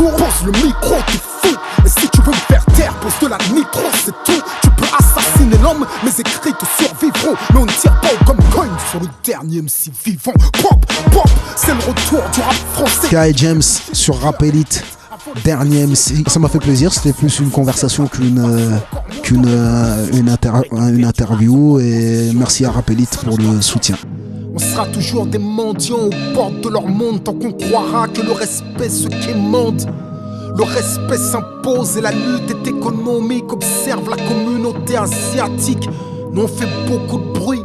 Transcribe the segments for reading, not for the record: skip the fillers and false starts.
tourne, pose le micro, t'es fou. Et si tu veux me faire taire, pose de la nitro, c'est tout. Tu peux assassiner l'homme, mes écrits te survivront. Mais on ne tire pas comme coin sur le dernier MC vivant. Pop, pop, c'est le retour du rap français. Kai James sur Rap Elite, dernier MC. Ça m'a fait plaisir, c'était plus une conversation qu'une interview. Et merci à Rap Elite pour le soutien. On sera toujours des mendiants aux portes de leur monde tant qu'on croira que le respect se quémande. Le respect s'impose et la lutte est économique. Observe la communauté asiatique. Nous on fait beaucoup de bruit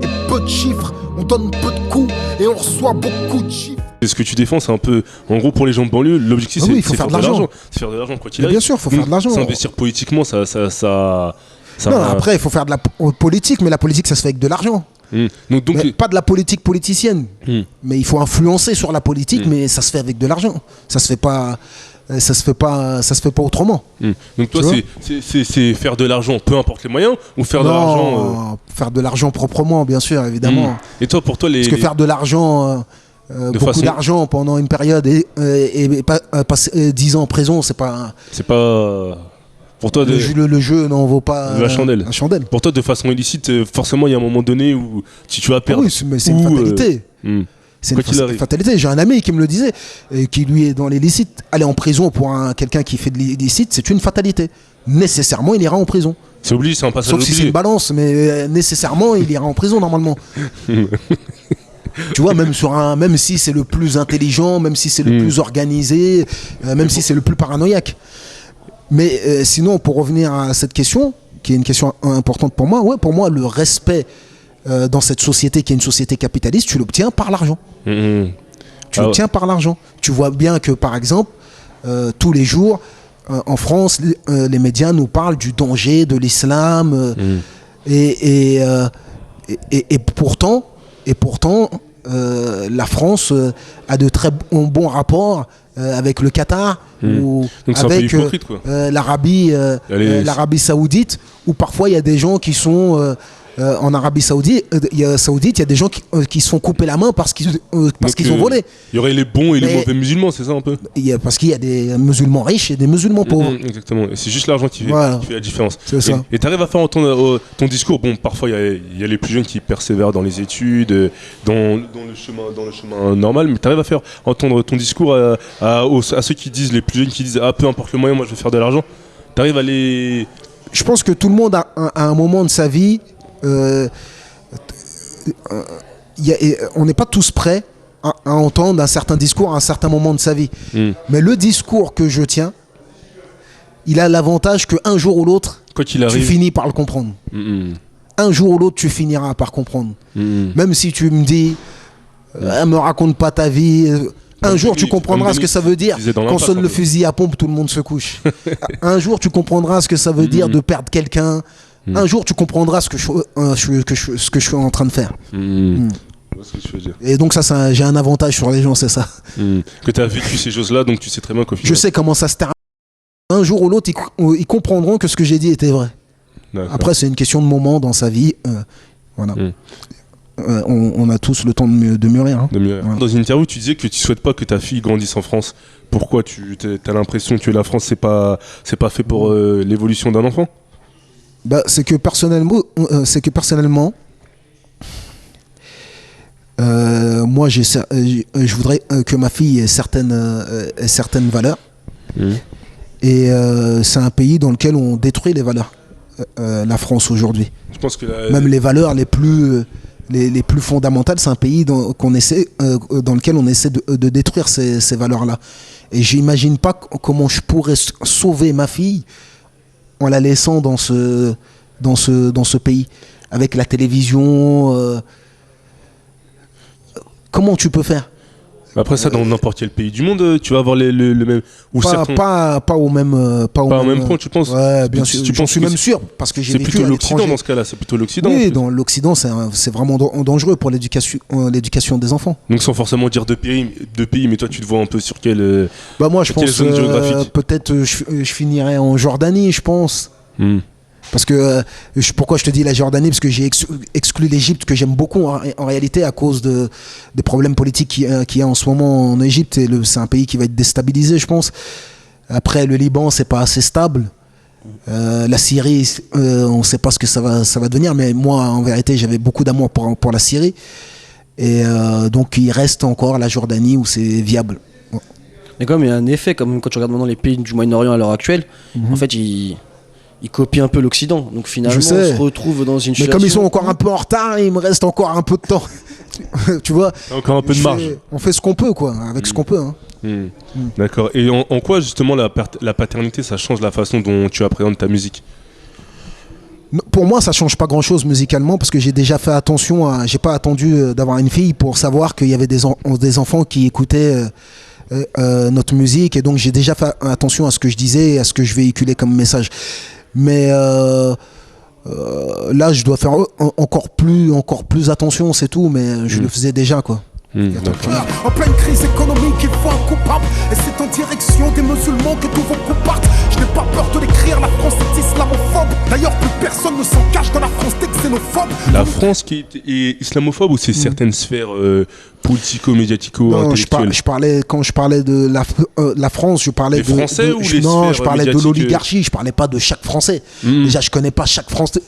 et peu de chiffres. On donne peu de coups et on reçoit beaucoup de chiffres. Ce que tu défends, c'est un peu, en gros, pour les gens de banlieue, l'objectif c'est faire de l'argent. C'est faire de l'argent quoi qu'il arrive. Bien sûr, il faut faire de l'argent. S'investir politiquement, ça non, après, il faut faire de la politique, mais la politique, ça se fait avec de l'argent. Donc pas de la politique politicienne, mais il faut influencer sur la politique, mais ça se fait avec de l'argent. Ça se fait pas autrement. Donc toi, c'est faire de l'argent, peu importe les moyens, ou faire de l'argent. Faire de l'argent proprement, bien sûr, évidemment. Et toi, pour toi, parce que faire de l'argent, beaucoup d'argent pendant une période et passer 10 ans en prison, c'est pas. Pour toi, le jeu n'en vaut pas la chandelle. Pour toi, de façon illicite, forcément, il y a un moment donné où si tu vas perdre. Oui, mais c'est une fatalité. C'est une fatalité. J'ai un ami qui me le disait, qui lui est dans l'illicite. Aller en prison pour quelqu'un qui fait de l'illicite, c'est une fatalité. Nécessairement, il ira en prison. C'est obligé, c'est un passage obligé. Sauf si c'est une balance, mais nécessairement, il ira en prison normalement. Tu vois, même si c'est le plus intelligent, même si c'est le plus organisé, même si c'est le plus paranoïaque. Mais sinon, pour revenir à cette question, qui est une question importante pour moi, pour moi, le respect dans cette société qui est une société capitaliste, tu l'obtiens par l'argent. Tu l'obtiens par l'argent. Tu vois bien que, par exemple, tous les jours, en France, les médias nous parlent du danger de l'islam. Et pourtant, la France a de très bons rapports avec le Qatar ou avec l'Arabie Saoudite, où parfois il y a des gens qui sont en Arabie Saoudite, il y a des gens qui se font couper la main parce qu'ils ont volé. Il y aurait les bons et les mauvais musulmans, c'est ça un peu? Parce qu'il y a des musulmans riches et des musulmans pauvres. Exactement, et c'est juste l'argent qui fait la différence. C'est ça. Et tu arrives à faire entendre ton discours. Bon, parfois il y a les plus jeunes qui persévèrent dans les études, dans le chemin normal, mais tu arrives à faire entendre ton discours à ceux qui disent, les plus jeunes qui disent peu importe le moyen, moi je veux faire de l'argent. Tu arrives à les... Je pense que tout le monde à un moment de sa vie, on n'est pas tous prêts à entendre un certain discours à un certain moment de sa vie. Mais le discours que je tiens, il a l'avantage qu'un jour ou l'autre, tu finis par le comprendre. Un jour ou l'autre, tu finiras par comprendre. Même si tu me dis, me raconte pas ta vie. Un jour, tu comprendras ce que ça veut dire. Quand sonne le fusil à pompe, tout le monde se couche. Un jour, tu comprendras ce que ça veut dire de perdre quelqu'un. Un jour, tu comprendras ce que je suis en train de faire. Et donc ça, j'ai un avantage sur les gens, c'est ça. Que tu as vécu ces choses-là, donc tu sais très bien qu'au final... Je sais comment ça se termine. Un jour ou l'autre, ils comprendront que ce que j'ai dit était vrai. Après, c'est une question de moment dans sa vie. Voilà. On a tous le temps de mûrir. Voilà. Dans une interview, tu disais que tu souhaites pas que ta fille grandisse en France. Pourquoi? Tu as l'impression que la France, c'est pas fait pour l'évolution d'un enfant? C'est que personnellement, moi je voudrais que ma fille ait certaines valeurs. Et c'est un pays dans lequel on détruit les valeurs, la France aujourd'hui. Je pense que même les valeurs les plus fondamentales, c'est un pays dans lequel on essaie de détruire ces valeurs-là. Et j'imagine pas comment je pourrais sauver ma fille en la laissant dans ce pays, avec la télévision. Comment tu peux faire? Après ça, dans n'importe quel pays du monde, tu vas avoir le même... Pas au même point, tu penses? Ouais, bien sûr, je suis même sûr, parce que j'ai vécu plutôt l'Occident dans ce cas-là, c'est plutôt l'Occident. Oui, dans l'Occident, c'est vraiment dangereux pour l'éducation des enfants. Donc sans forcément dire de pays, mais toi tu te vois un peu sur quelle moi je pense zone géographique? Peut-être je finirais en Jordanie, je pense. Parce que pourquoi je te dis la Jordanie? Parce que j'ai exclu l'Égypte, que j'aime beaucoup en réalité à cause des problèmes politiques qu'il y a en ce moment en Égypte. Et c'est un pays qui va être déstabilisé, je pense. Après, le Liban, c'est pas assez stable. La Syrie, on ne sait pas ce que ça va devenir. Mais moi, en vérité, j'avais beaucoup d'amour pour la Syrie. Et donc, il reste encore la Jordanie où c'est viable. Ouais. Mais comme il y a un effet, comme quand tu regardes maintenant les pays du Moyen-Orient à l'heure actuelle, en fait, ils copient un peu l'Occident. Donc finalement, on se retrouve dans une situation... Mais comme ils sont encore un peu en retard, il me reste encore un peu de temps. Tu vois, encore un peu de marge. On fait ce qu'on peut, quoi, avec ce qu'on peut. Hein. D'accord. Et en quoi, justement, la paternité, ça change la façon dont tu appréhendes ta musique? Pour moi, ça change pas grand-chose musicalement, parce que j'ai déjà fait attention j'ai pas attendu d'avoir une fille pour savoir qu'il y avait des enfants qui écoutaient notre musique, et donc j'ai déjà fait attention à ce que je disais et à ce que je véhiculais comme message. Mais là, je dois faire encore plus attention, c'est tout, mais je le faisais déjà, quoi. En pleine crise économique, il faut un coupable. Et c'est en direction des musulmans que tous vos coups partent. Je n'ai pas peur de l'écrire, la France est islamophobe. D'ailleurs, plus personne ne s'en cache dans la France des xénophobes. La France qui est islamophobe, ou c'est certaines sphères politico-médiatico-intellectuelles? Quand je parlais de la France, je parlais les Français ou les non, sphères je parlais de médiatiques? L'oligarchie, je parlais pas de chaque Français. Déjà, je connais pas chaque Français.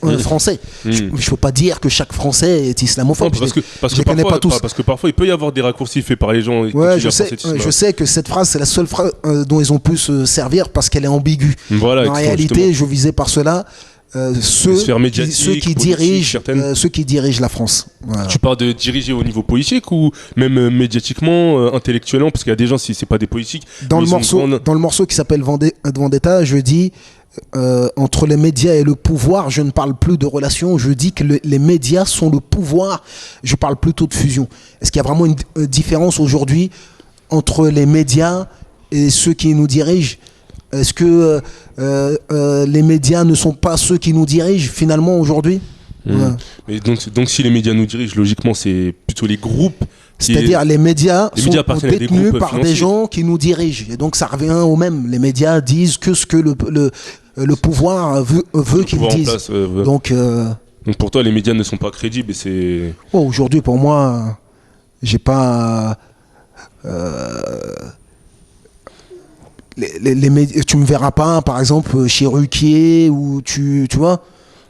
Je peux pas dire que chaque Français est islamophobe. Non, parce que connais parfois, pas tous. Parce que parfois, il peut y avoir des raccourcis faits par les gens. Ouais, je sais que cette phrase, c'est la seule phrase dont ils ont pu se servir parce qu'elle est ambiguë. Voilà, en réalité, je visais par cela ceux qui dirigent la France. Voilà. Tu parles de diriger au niveau politique ou même médiatiquement, intellectuellement, parce qu'il y a des gens, si c'est pas des politiques. Dans le morceau qui s'appelle Vendetta, je dis entre les médias et le pouvoir, je ne parle plus de relations, je dis que les médias sont le pouvoir, je parle plutôt de fusion. Est-ce qu'il y a vraiment une différence aujourd'hui entre les médias et ceux qui nous dirigent? Est-ce que les médias ne sont pas ceux qui nous dirigent finalement aujourd'hui? Mais donc si les médias nous dirigent, logiquement c'est plutôt les groupes. C'est-à-dire les médias sont détenus par des gens qui nous dirigent. Et donc ça revient au même. Les médias disent que ce que le pouvoir veut qu'ils disent. Donc pour toi les médias ne sont pas crédibles et c'est... Aujourd'hui pour moi, j'ai pas... tu me verras pas par exemple chez Ruquier ou tu vois,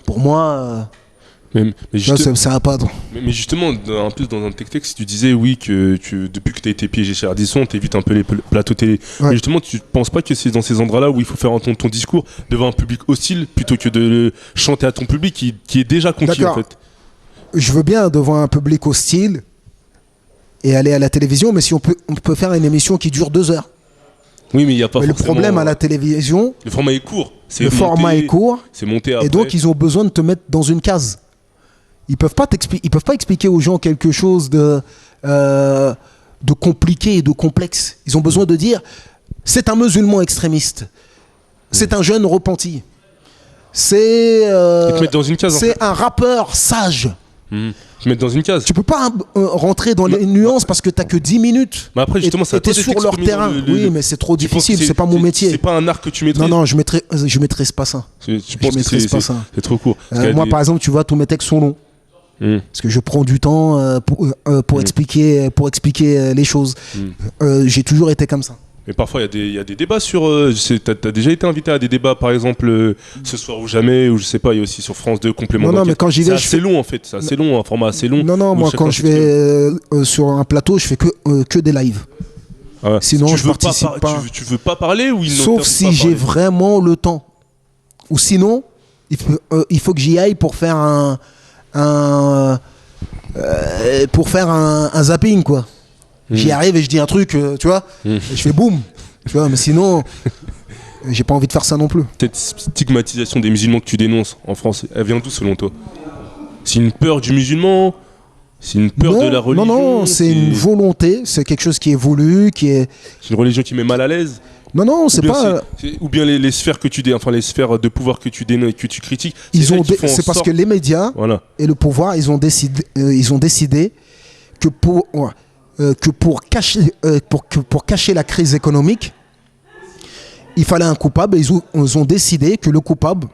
pour moi ça va pas. Mais justement, en plus dans un texte tu disais oui que depuis que tu as été piégé chez Ardisson, t'évites un peu les plateaux télé. Mais justement, tu penses pas que c'est dans ces endroits là où il faut faire entendre ton discours devant un public hostile plutôt que de le chanter à ton public qui est déjà conquis en fait? Je veux bien devant un public hostile et aller à la télévision, mais si on peut faire une émission qui dure 2 heures. Oui, mais il y a pas forcément... Le problème à la télévision... Le format est court. Format est court. C'est monté après. Et donc, ils ont besoin de te mettre dans une case. Ils peuvent pas expliquer aux gens quelque chose de compliqué et de complexe. Ils ont besoin de dire, c'est un musulman extrémiste. C'est un jeune repenti. C'est un rappeur sage. Te mettre dans une case. Tu peux pas rentrer dans les nuances parce que t'as que 10 minutes. Mais après justement, ça t'es sur leur terrain. Oui, mais c'est trop difficile. C'est pas mon métier. C'est pas un art que tu maîtrises. Non, je maîtrise pas ça. Tu penses que c'est trop court. Moi, par exemple, tu vois, tous mes textes sont longs. Parce que je prends du temps pour expliquer les choses. J'ai toujours été comme ça. Mais parfois, il y a des débats sur... t'as déjà été invité à des débats, par exemple, Ce soir ou jamais, ou je sais pas, il y a aussi sur France 2, complément Non, mais quand j'y vais... C'est assez long, en fait. C'est assez long, un format assez long. Non, moi, quand je vais sur un plateau, je fais que des lives. Ah ouais. Sinon, je participe pas. Tu veux pas parler ou sauf si j'ai vraiment le temps. Ou sinon, il faut que j'y aille pour faire un zapping, quoi. J'y arrive et je dis un truc, tu vois, et je fais boum, tu vois, mais sinon, j'ai pas envie de faire ça non plus. Cette stigmatisation des musulmans que tu dénonces en France, elle vient d'où selon toi? C'est une peur du musulman? C'est une peur de la religion? Non, c'est une volonté, c'est quelque chose qui est voulu, C'est une religion qui met mal à l'aise? Non, c'est pas... Ou bien les sphères les sphères de pouvoir que tu dénonces, que tu critiques, c'est parce que les médias et le pouvoir, ils ont décidé que pour cacher la crise économique, il fallait un coupable et ils ont décidé que le coupable,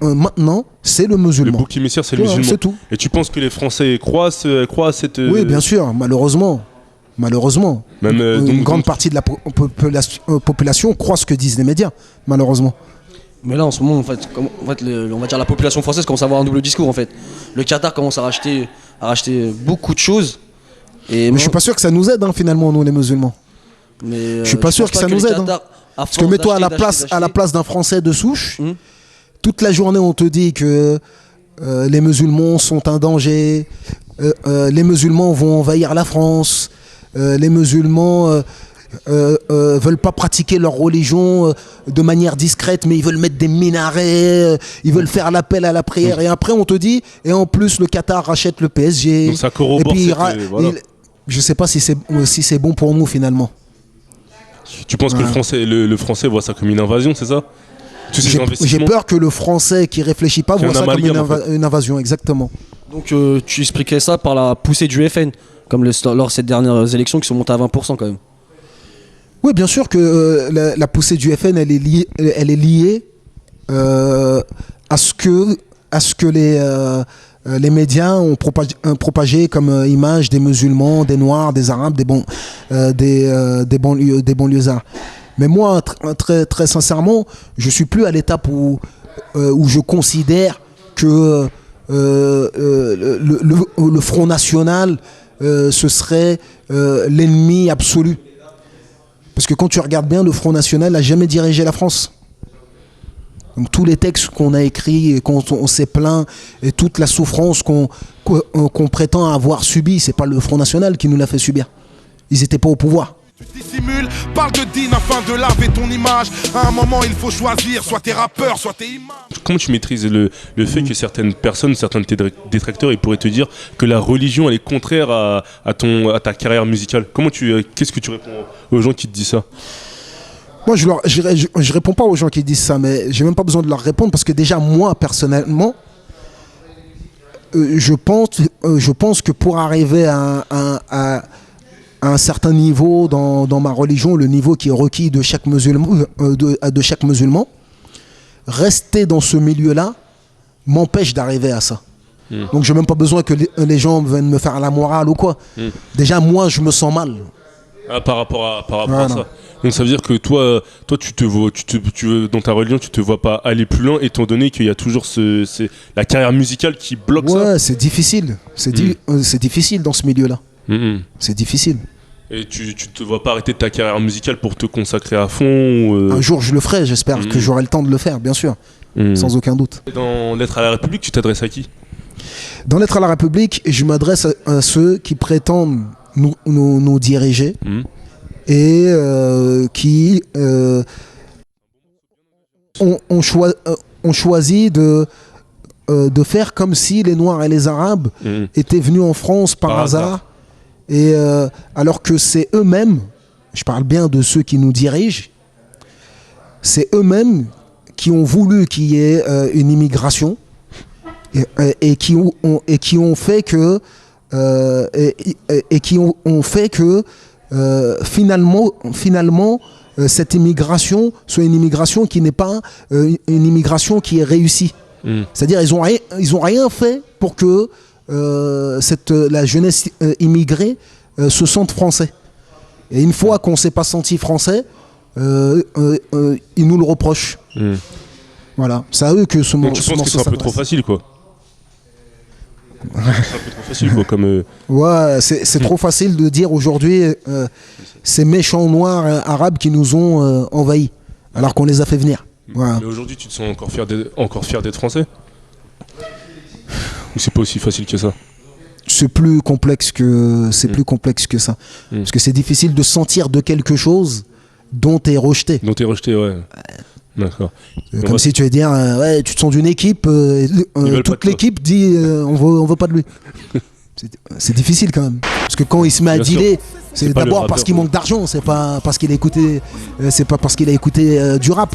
maintenant, c'est le musulman. Le bouc émissaire, c'est le musulman. C'est tout. Et tu penses que les Français croient à cette... Oui, bien sûr, malheureusement. Même, une grande partie de la population croit ce que disent les médias, malheureusement. Mais là, en ce moment, on va dire la population française commence à avoir un double discours, en fait. Le Qatar commence à racheter beaucoup de choses. Mais je suis pas sûr que ça nous aide, finalement, nous, les musulmans. Je suis pas sûr que ça nous aide. Parce que mets-toi à la place d'un Français de souche. Toute la journée, on te dit que les musulmans sont un danger. Les musulmans vont envahir la France. Les musulmans veulent pas pratiquer leur religion de manière discrète, mais ils veulent mettre des minarets, ils veulent faire l'appel à la prière. Et après, on te dit, et en plus, le Qatar rachète le PSG. Donc ça corrobore. Et puis, je sais pas si c'est bon pour nous, finalement. Tu penses que le français voit ça comme une invasion, c'est ça? J'ai peur que le Français qui réfléchit pas voit ça comme une invasion, exactement. Donc tu expliquerais ça par la poussée du FN, comme lors de ces dernières élections qui sont montées à 20% quand même. Oui, bien sûr que la poussée du FN, elle est liée à ce que les médias ont propagé comme image des musulmans, des noirs, des arabes, des banlieusards. Mais moi, très, très sincèrement, je suis plus à l'étape où je considère que le Front National, ce serait l'ennemi absolu. Parce que quand tu regardes bien, le Front National n'a jamais dirigé la France. Donc, tous les textes qu'on a écrits, et quand on s'est plaint, et toute la souffrance qu'on prétend avoir subie, c'est pas le Front National qui nous l'a fait subir. Ils n'étaient pas au pouvoir. Tu dissimules, parle de dîne afin de laver ton image. À un moment, il faut choisir, soit t'es rappeur, soit t'es imam. Comment tu maîtrises le fait que certaines personnes, certains de tes détracteurs, ils pourraient te dire que la religion, elle est contraire à ta carrière musicale? Qu'est-ce que tu réponds aux gens qui te disent ça? Moi, je réponds pas aux gens qui disent ça, mais j'ai même pas besoin de leur répondre parce que déjà, moi, personnellement, je pense que pour arriver à un certain niveau dans ma religion, le niveau qui est requis de chaque musulman, rester dans ce milieu-là m'empêche d'arriver à ça. Donc j'ai même pas besoin que les gens viennent me faire la morale ou quoi. Déjà moi je me sens mal. Par rapport à ça. Donc ça veut dire que toi tu te vois, dans ta religion tu te vois pas aller plus loin étant donné qu'il y a toujours la carrière musicale qui bloque ça. Ouais, c'est difficile. C'est difficile dans ce milieu-là. C'est difficile. Et tu te vois pas arrêter ta carrière musicale pour te consacrer à fond Un jour je le ferai, j'espère que j'aurai le temps de le faire, bien sûr. Sans aucun doute. Dans Lettres à la République, tu t'adresses à qui? Dans Lettres à la République, je m'adresse à ceux qui prétendent nous diriger et qui ont choisi de faire comme si les Noirs et les Arabes étaient venus en France par hasard. Et alors que c'est eux-mêmes, je parle bien de ceux qui nous dirigent, c'est eux-mêmes qui ont voulu qu'il y ait une immigration et qui ont fait que finalement cette immigration soit une immigration qui n'est pas une immigration qui est réussie. C'est-à-dire ils ont rien fait pour que la jeunesse immigrée se sente français. Et une fois qu'on ne s'est pas senti français, ils nous le reprochent. Voilà, c'est à eux que ce morceau. Donc tu penses que c'est un peu trop facile, quoi? C'est un peu trop facile, quoi, comme... Ouais, c'est trop facile de dire aujourd'hui ces méchants noirs arabes qui nous ont envahis, alors qu'on les a fait venir. Voilà. Mais aujourd'hui, tu te sens encore fier d'être français? Ou c'est pas aussi facile que ça? C'est plus complexe que ça. Parce que c'est difficile de sentir de quelque chose dont t'es rejeté. Ouais. D'accord. Comme si tu veux dire, ouais, tu te sens d'une équipe, toute l'équipe dit on veut pas de lui. C'est difficile quand même. Parce que quand il se met à dealer, c'est d'abord parce qu'il manque d'argent, c'est pas parce qu'il a écouté du rap.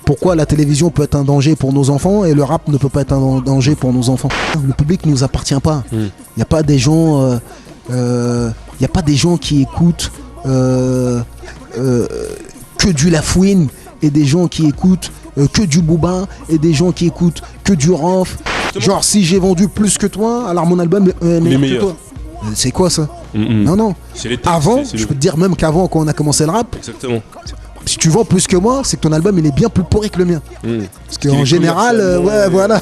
Pourquoi la télévision peut être un danger pour nos enfants et le rap ne peut pas être un danger pour nos enfants? Le public ne nous appartient pas. Il n'y a pas des gens, qui écoutent que du Lafouine et des gens qui écoutent que du Booba et des gens qui écoutent que du Ranf. Genre si j'ai vendu plus que toi, alors mon album est meilleur que toi. C'est quoi ça? Non, non. Avant, je peux te dire même qu'avant, quand on a commencé le rap, exactement. Si tu vends plus que moi, c'est que ton album il est bien plus pourri que le mien. Parce qu'en général, ouais, voilà.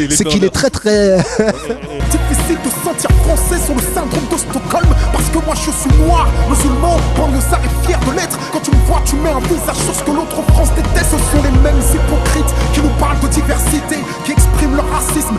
C'est qu'il est très très. Difficile de sentir français sur le syndrome de Stockholm. Parce que moi je suis noir, musulman, banlieusard et fier de l'être. Quand tu me vois, tu mets un visage sur ce que l'autre France déteste. Ce sont les mêmes hypocrites qui nous parlent de diversité, qui expriment leur racisme.